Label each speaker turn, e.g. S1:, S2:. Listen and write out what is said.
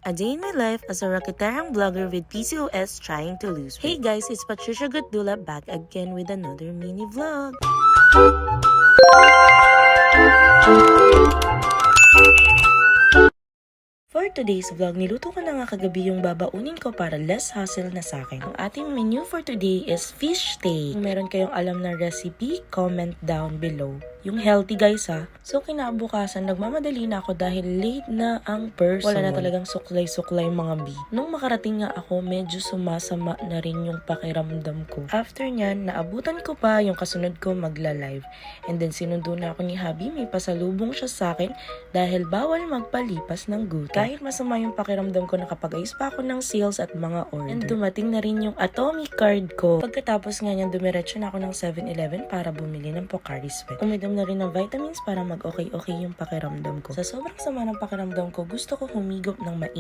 S1: A day in my life as a Rocketarian vlogger with PCOS trying to lose weight. Hey guys, it's Patricia Gatdula back again with another mini vlog. For today's vlog, niluto ko na nga kagabi yung babaunin ko para less hassle na sa akin. Ang ating menu for today is fish steak. Kung meron kayong alam na recipe, comment down below. Yung healthy guys ha. So kinabukasan, nagmamadali na ako dahil late na ang person. Wala na talagang suklay-suklay mga bee. Nung makarating nga ako, medyo sumasama na rin yung pakiramdam ko. After nyan, naabutan ko pa yung kasunod ko magla-live. And then sinundo na ako ni Habi, may pasalubong siya sa akin dahil bawal magpalipas ng gutom. Kahit masama yung pakiramdam ko, nakapag-ayos pa ako ng sales at mga order. And dumating na rin yung Atomic card ko. Pagkatapos nga nyan, dumiretso na ako ng 7-Eleven para bumili ng Pocari Sweat. Uminom na rin ng vitamins para mag-okay-okay yung pakiramdam ko. Sa sobrang sama ng pakiramdam ko, gusto ko humigop ng